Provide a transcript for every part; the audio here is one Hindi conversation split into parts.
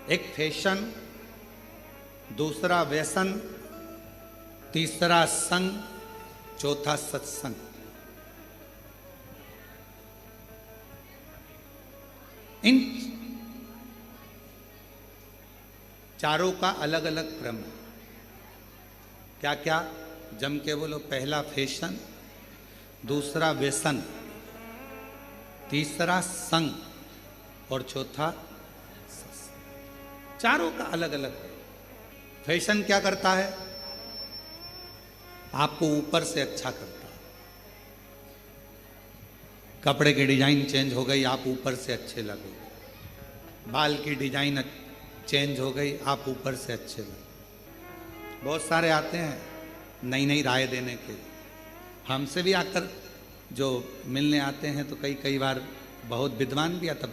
एक फैशन, दूसरा व्यसन, तीसरा संग, चौथा सत्संग। इन चारों का अलग अलग क्रम है। क्या क्या? जम के बोलो। पहला फैशन, दूसरा व्यसन, तीसरा संग और चौथा सत्संग। चारों का अलग अलग है। फैशन क्या करता है? आपको ऊपर से अच्छा करता है। कपड़े की डिजाइन चेंज हो गई, आप ऊपर से अच्छे लगोगे। बाल की डिजाइन चेंज हो गई, आप ऊपर से अच्छे लगोगे। बहुत सारे आते हैं नई नई राय देने के। हमसे भी आकर जो मिलने आते हैं तो कई बार बहुत विद्वान भी आता।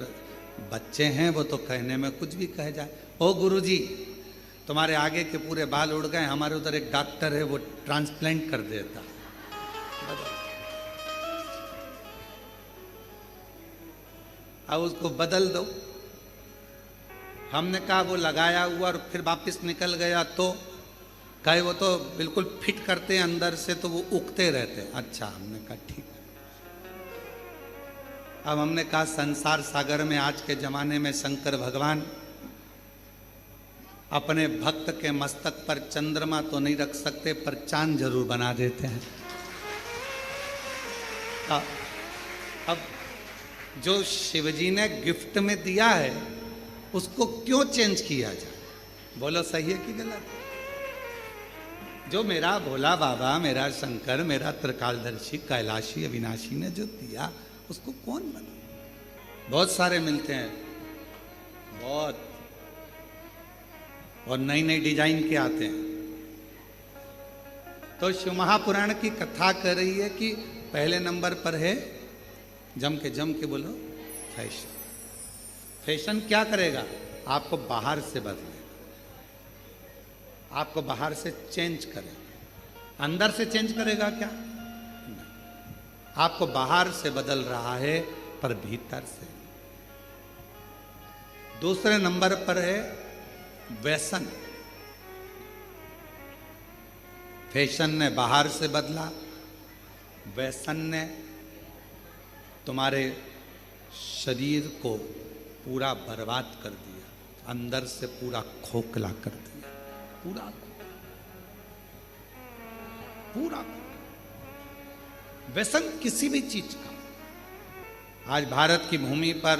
बच्चे हैं वो तो कहने में कुछ भी कह जाए। ओ गुरुजी, तुम्हारे आगे के पूरे बाल उड़ गए, हमारे उधर एक डॉक्टर है वो ट्रांसप्लांट कर देता। अब उसको बदल दो। हमने कहा वो लगाया हुआ और फिर वापस निकल गया तो कहे वो तो बिल्कुल फिट करते हैं अंदर से, तो वो उगते रहते। अच्छा, हमने कहा ठीक है। अब हमने कहा संसार सागर में आज के जमाने में शंकर भगवान अपने भक्त के मस्तक पर चंद्रमा तो नहीं रख सकते, पर चांद जरूर बना देते हैं। अब जो शिवजी ने गिफ्ट में दिया है उसको क्यों चेंज किया जाए? बोलो सही है कि गलत? जो मेरा भोला बाबा, मेरा शंकर, मेरा त्रिकालदर्शी, कैलाशी, अविनाशी ने जो दिया उसको कौन बना? बहुत सारे मिलते हैं, बहुत, और नई नई डिजाइन के आते हैं। तो शिव महापुराण की कथा कर रही है कि पहले नंबर पर है, जम के बोलो, फैशन। फैशन क्या करेगा? आपको बाहर से बदलेगा, आपको बाहर से चेंज करेगा। अंदर से चेंज करेगा क्या? नहीं। आपको बाहर से बदल रहा है पर भीतर से। दूसरे नंबर पर है व्यसन। फैशन ने बाहर से बदला, व्यसन ने तुम्हारे शरीर को पूरा बर्बाद कर दिया, अंदर से पूरा खोखला कर दिया, पूरा। व्यसन किसी भी चीज का। आज भारत की भूमि पर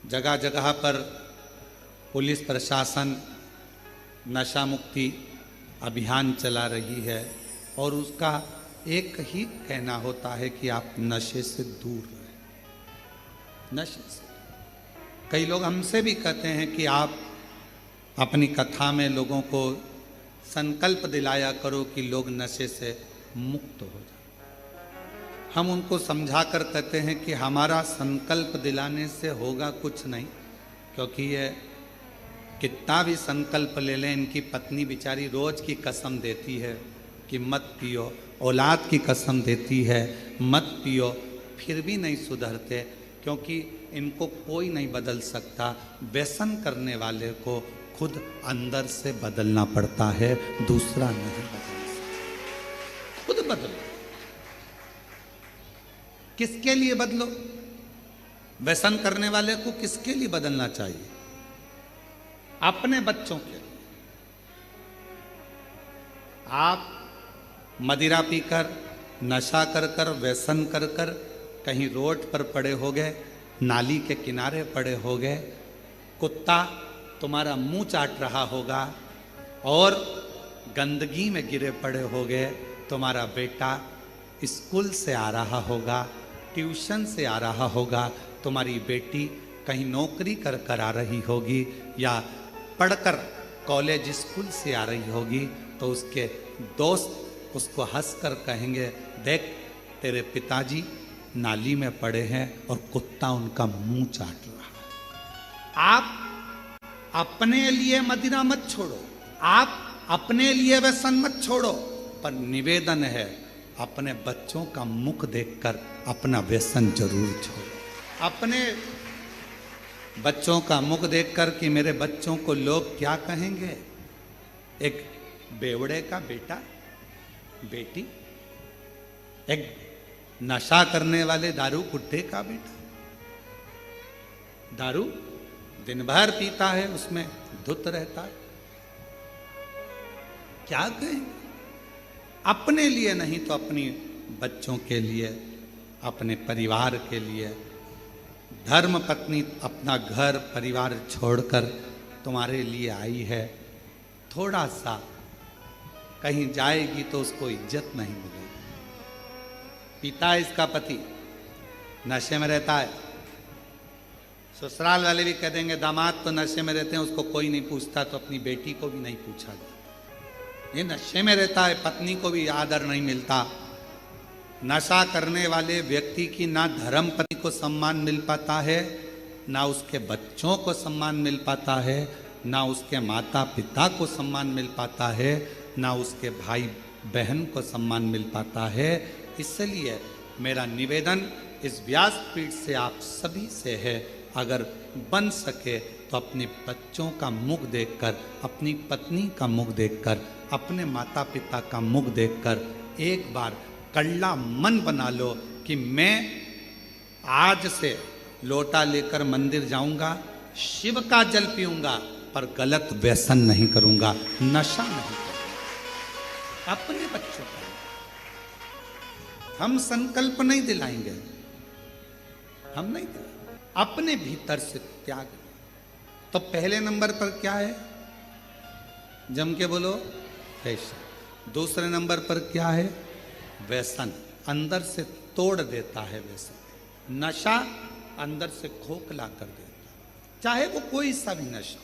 जगह जगह पर पुलिस प्रशासन नशा मुक्ति अभियान चला रही है और उसका एक ही कहना होता है कि आप नशे से दूर रहें। नशे से। कई लोग हमसे भी कहते हैं कि आप अपनी कथा में लोगों को संकल्प दिलाया करो कि लोग नशे से मुक्त हो जाए। हम उनको समझा कर कहते हैं कि हमारा संकल्प दिलाने से होगा कुछ नहीं, क्योंकि ये कितना भी संकल्प ले लें, इनकी पत्नी बेचारी रोज की कसम देती है कि मत पियो, औलाद की कसम देती है मत पियो, फिर भी नहीं सुधरते, क्योंकि इनको कोई नहीं बदल सकता। व्यसन करने वाले को खुद अंदर से बदलना पड़ता है, दूसरा नहीं बदल सकता। खुद बदलो। किसके लिए बदलो? व्यसन करने वाले को किसके लिए बदलना चाहिए? अपने बच्चों के लिए। आप मदिरा पीकर, नशा कर कर, व्यसन कर कर कहीं रोड पर पड़े हो गए, नाली के किनारे पड़े हो गए, कुत्ता तुम्हारा मुंह चाट रहा होगा और गंदगी में गिरे पड़े हो गए, तुम्हारा बेटा स्कूल से आ रहा होगा, ट्यूशन से आ रहा होगा, तुम्हारी बेटी कहीं नौकरी कर कर आ रही होगी या पढ़कर कॉलेज स्कूल से आ रही होगी, तो उसके दोस्त उसको हंसकर कहेंगे, देख तेरे पिताजी नाली में पड़े हैं और कुत्ता उनका मुंह चाट रहा है। आप अपने लिए मदिरा मत छोड़ो, आप अपने लिए व्यसन मत छोड़ो, पर निवेदन है अपने बच्चों का मुख देखकर अपना व्यसन जरूर छोड़ो। अपने बच्चों का मुख देखकर कि मेरे बच्चों को लोग क्या कहेंगे। एक बेवड़े का बेटा बेटी, एक नशा करने वाले दारू कुट्टे का बेटा, दारू दिन भर पीता है, उसमें धुत रहता है, क्या कहेंगे। अपने लिए नहीं तो अपनी बच्चों के लिए, अपने परिवार के लिए। धर्म पत्नी अपना घर परिवार छोड़कर तुम्हारे लिए आई है, थोड़ा सा कहीं जाएगी तो उसको इज्जत नहीं मिलेगी। पिता इसका पति नशे में रहता है, ससुराल वाले भी कह देंगे दामाद तो नशे में रहते हैं, उसको कोई नहीं पूछता, तो अपनी बेटी को भी नहीं पूछा जाता। ये नशे में रहता है, पत्नी को भी आदर नहीं मिलता। नशा करने वाले व्यक्ति की ना धर्म पत्नी को सम्मान मिल पाता है, ना उसके बच्चों को सम्मान मिल पाता है, ना उसके माता पिता को सम्मान मिल पाता है, ना उसके भाई बहन को सम्मान मिल पाता है। इसलिए मेरा निवेदन इस व्यासपीठ से आप सभी से है, अगर बन सके तो अपने बच्चों का मुख देखकर, अपनी पत्नी का मुख देखकर, अपने माता पिता का मुख देखकर एक बार कड़ला मन बना लो कि मैं आज से लोटा लेकर मंदिर जाऊंगा, शिव का जल पीऊंगा, पर गलत व्यसन नहीं करूंगा, नशा नहीं करूंगा। अपने बच्चों का हम संकल्प नहीं दिलाएंगे, हम नहीं दिलाएंगे, अपने भीतर से त्याग। तो पहले नंबर पर क्या है, जम के बोलो फैशन। दूसरे नंबर पर क्या है, व्यसन, अंदर से तोड़ देता है व्यसन। नशा अंदर से खोखला कर देता, चाहे वो कोई सा भी नशा,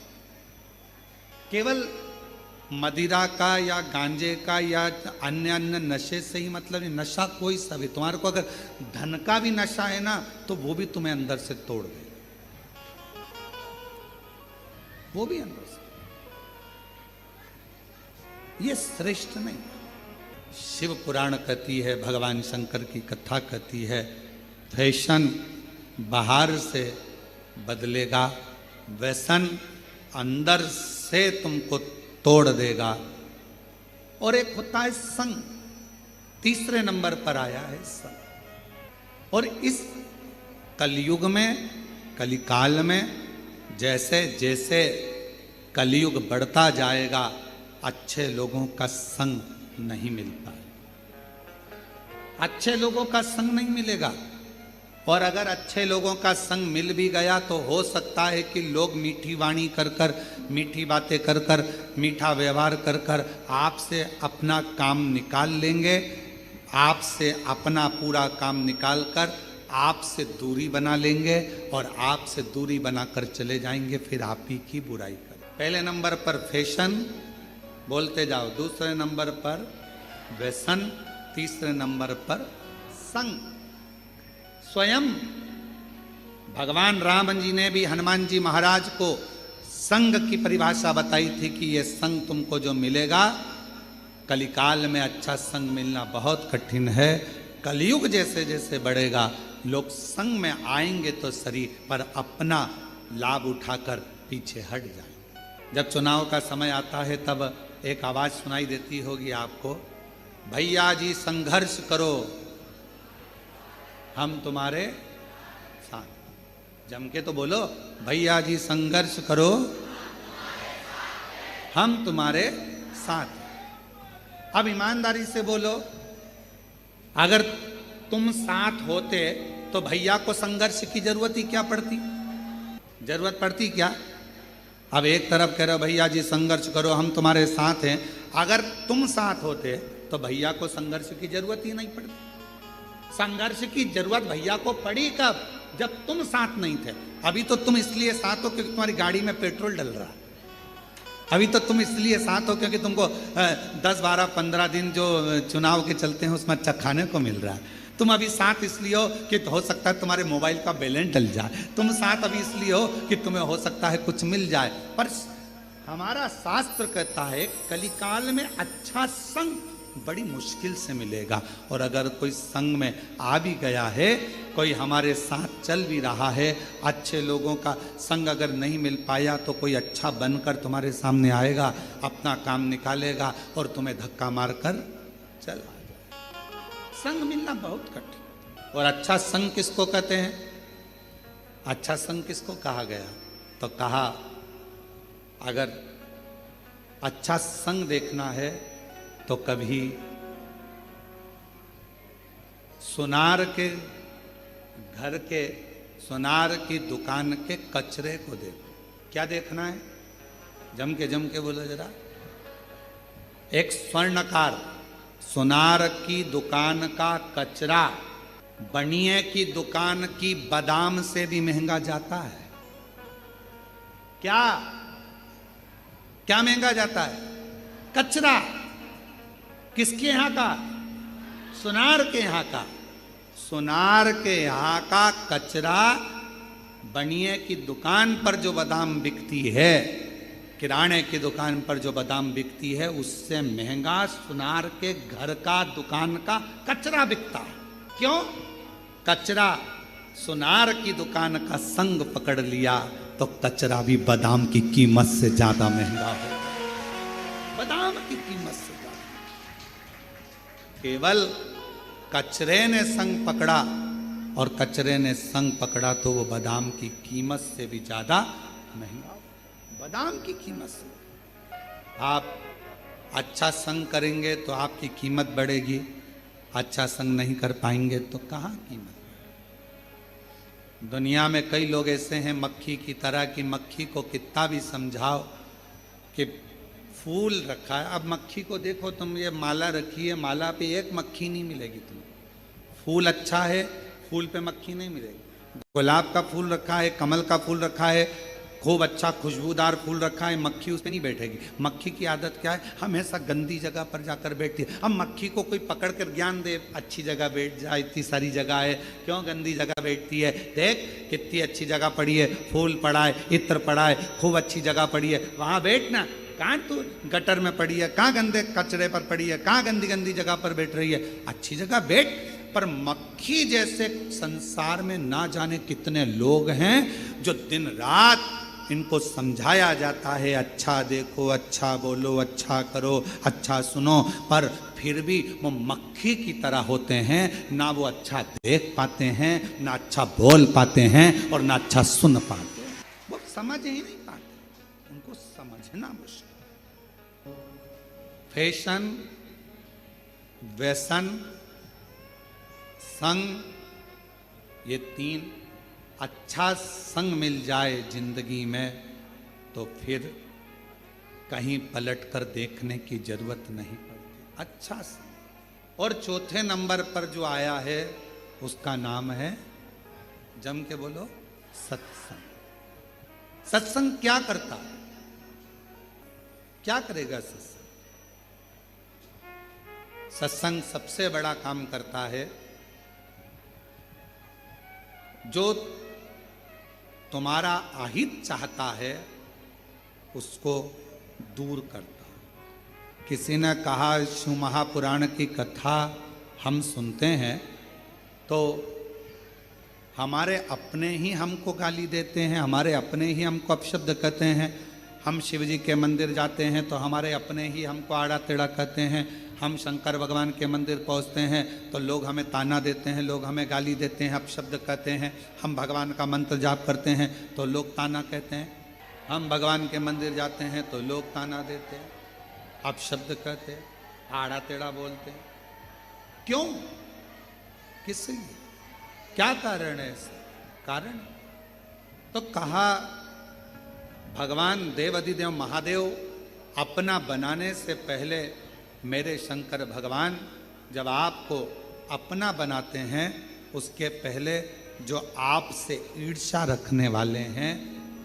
केवल मदिरा का या गांजे का या अन्य अन्य नशे से ही मतलब नहीं, नशा कोई सा भी। तुम्हारे को अगर धन का भी नशा है ना, तो वो भी तुम्हें अंदर से तोड़ देगा, वो भी अंदर से। ये श्रेष्ठ नहीं। शिव पुराण कहती है, भगवान शंकर की कथा कहती है, फैशन बाहर से बदलेगा, व्यसन अंदर से तुमको तोड़ देगा। और एक होता है संग, तीसरे नंबर पर आया है संग। और इस कलयुग में, कलिकाल में, जैसे जैसे कलयुग बढ़ता जाएगा, अच्छे लोगों का संग नहीं मिलता है, अच्छे लोगों का संग नहीं मिलेगा। और अगर अच्छे लोगों का संग मिल भी गया तो हो सकता है कि लोग मीठी वाणी कर कर, मीठी बातें कर कर, मीठा व्यवहार कर कर आपसे अपना काम निकाल लेंगे, आपसे अपना पूरा काम निकाल कर आपसे दूरी बना लेंगे, और आपसे दूरी बनाकर चले जाएंगे, फिर आप ही की बुराई करें। पहले नंबर पर फैशन, बोलते जाओ। दूसरे नंबर पर व्यसन, तीसरे नंबर पर संग। स्वयं भगवान राम जी ने भी हनुमान जी महाराज को संग की परिभाषा बताई थी कि ये संग तुमको जो मिलेगा, कलिकाल में अच्छा संग मिलना बहुत कठिन है। कलयुग जैसे जैसे बढ़ेगा, लोग संग में आएंगे तो सही, पर अपना लाभ उठाकर पीछे हट जाएंगे। जब चुनाव का समय आता है तब एक आवाज सुनाई देती होगी आपको, भैया जी संघर्ष करो, हम तुम्हारे साथ। जम के तो बोलो, भैया जी संघर्ष करो, हम तुम्हारे साथ। अब ईमानदारी से बोलो, अगर तुम साथ होते तो भैया को संघर्ष की जरूरत ही क्या पड़ती, जरूरत पड़ती क्या। अब एक तरफ कह रहे हो भैया जी संघर्ष करो, हम तुम्हारे साथ हैं, अगर तुम साथ होते तो भैया को संघर्ष की जरूरत ही नहीं पड़ती। संघर्ष की जरूरत भैया को पड़ी कब, जब तुम साथ नहीं थे। अभी तो तुम इसलिए साथ हो क्योंकि तुम्हारी गाड़ी में पेट्रोल डल रहा है, अभी तो तुम इसलिए साथ हो क्योंकि तुमको 10, 12, 15 दिन जो चुनाव के चलते हैं उसमें अच्छा खाने को मिल रहा है। तुम अभी साथ इसलिए हो कि हो सकता है तुम्हारे मोबाइल का बैलेंस डल जाए, तुम साथ अभी इसलिए हो कि तुम्हें हो सकता है कुछ मिल जाए। पर हमारा शास्त्र कहता है कलिकाल में अच्छा संग बड़ी मुश्किल से मिलेगा। और अगर कोई संग में आ भी गया है, कोई हमारे साथ चल भी रहा है, अच्छे लोगों का संग अगर नहीं मिल पाया तो कोई अच्छा बनकर तुम्हारे सामने आएगा, अपना काम निकालेगा और तुम्हें धक्का मारकर चला जाएगा। संग मिलना बहुत कठिन। और अच्छा संग किसको कहते हैं? अच्छा संग किसको कहा गया? तो कहा अगर अच्छा संग देखना है तो कभी सुनार के घर के, सुनार की दुकान के कचरे को देखो। क्या देखना है? जम के बोलो जरा। एक स्वर्णकार सुनार की दुकान का कचरा बनिए की दुकान की बादाम से भी महंगा जाता है। क्या क्या महंगा जाता है? कचरा। किसके यहां का? सुनार के यहां का। सुनार के यहां का कचरा बनिए की दुकान पर जो बादाम बिकती है, किराने की दुकान पर जो बादाम बिकती है, उससे महंगा सुनार के घर का दुकान का कचरा बिकता है। क्यों? कचरा सुनार की दुकान का संग पकड़ लिया तो कचरा भी बादाम की कीमत से ज्यादा महंगा हो। बादाम की कीमत से ज्यादा। केवल कचरे ने संग पकड़ा, और कचरे ने संग पकड़ा तो वो बादाम की कीमत से भी ज्यादा महंगा हो। बादाम की कीमत से। आप अच्छा संग करेंगे तो आपकी कीमत बढ़ेगी, अच्छा संग नहीं कर पाएंगे तो कहाँ कीमत। दुनिया में कई लोग ऐसे हैं मक्खी की तरह कि मक्खी को कितना भी समझाओ कि फूल रखा है। अब मक्खी को देखो तुम, ये माला रखी है, माला पे एक मक्खी नहीं मिलेगी तुम्हें। फूल अच्छा है, फूल पे मक्खी नहीं मिलेगी। गुलाब का फूल रखा है, कमल का फूल रखा है, खूब अच्छा खुशबूदार फूल रखा है, मक्खी उस पर नहीं बैठेगी। मक्खी की आदत क्या है? हमेशा गंदी जगह पर जाकर बैठती है। अब मक्खी को कोई पकड़ कर ज्ञान दे, अच्छी जगह बैठ जा, इतनी सारी जगह है, क्यों गंदी जगह बैठती है? देख कितनी अच्छी जगह पड़ी है, फूल पड़ा है, इत्र पड़ा है, खूब अच्छी जगह पड़ी है, वहां बैठना। कहाँ तू गटर में पड़ी है, कहाँ गंदे कचरे पर पड़ी है, कहाँ गंदी गंदी जगह पर बैठ रही है? अच्छी जगह बैठ। पर मक्खी जैसे संसार में ना जाने कितने लोग हैं जो दिन रात इनको समझाया जाता है, अच्छा देखो, अच्छा बोलो, अच्छा करो, अच्छा सुनो, पर फिर भी वो मक्खी की तरह होते हैं। ना वो अच्छा देख पाते हैं, ना अच्छा बोल पाते हैं, और ना अच्छा सुन पाते हैं। वो समझ ही नहीं पाते, उनको समझना मुश्किल। फैशन, व्यसन, संग, ये तीन। अच्छा संग मिल जाए जिंदगी में तो फिर कहीं पलट कर देखने की जरूरत नहीं पड़ती। अच्छा संग। और चौथे नंबर पर जो आया है उसका नाम है, जम के बोलो, सत्संग। सत्संग क्या करता है? क्या करेगा सत्संग? सत्संग सबसे बड़ा काम करता है, जो तुम्हारा अहित चाहता है उसको दूर करता है। किसी ने कहा, शिव महापुराण की कथा हम सुनते हैं तो हमारे अपने ही हमको गाली देते हैं, हमारे अपने ही हमको अपशब्द कहते हैं। हम शिव जी के मंदिर जाते हैं तो हमारे अपने ही हमको आड़ा टेढ़ा कहते हैं। हम शंकर भगवान के मंदिर पहुंचते हैं तो लोग हमें ताना देते हैं, लोग हमें गाली देते हैं, अपशब्द कहते हैं। हम भगवान का मंत्र जाप करते हैं तो लोग ताना कहते हैं। हम भगवान के मंदिर जाते हैं तो लोग ताना देते हैं, अपशब्द कहते हैं, आड़ा टेढ़ा बोलते हैं। क्यों? किस लिए? क्या कारण है इसका? कारण तो कहा, भगवान देवाधिदेव महादेव अपना बनाने से पहले, मेरे शंकर भगवान जब आपको अपना बनाते हैं उसके पहले जो आपसे ईर्ष्या रखने वाले हैं,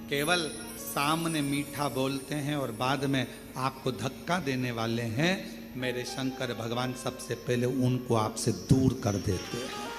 केवल सामने मीठा बोलते हैं और बाद में आपको धक्का देने वाले हैं, मेरे शंकर भगवान सबसे पहले उनको आपसे दूर कर देते हैं।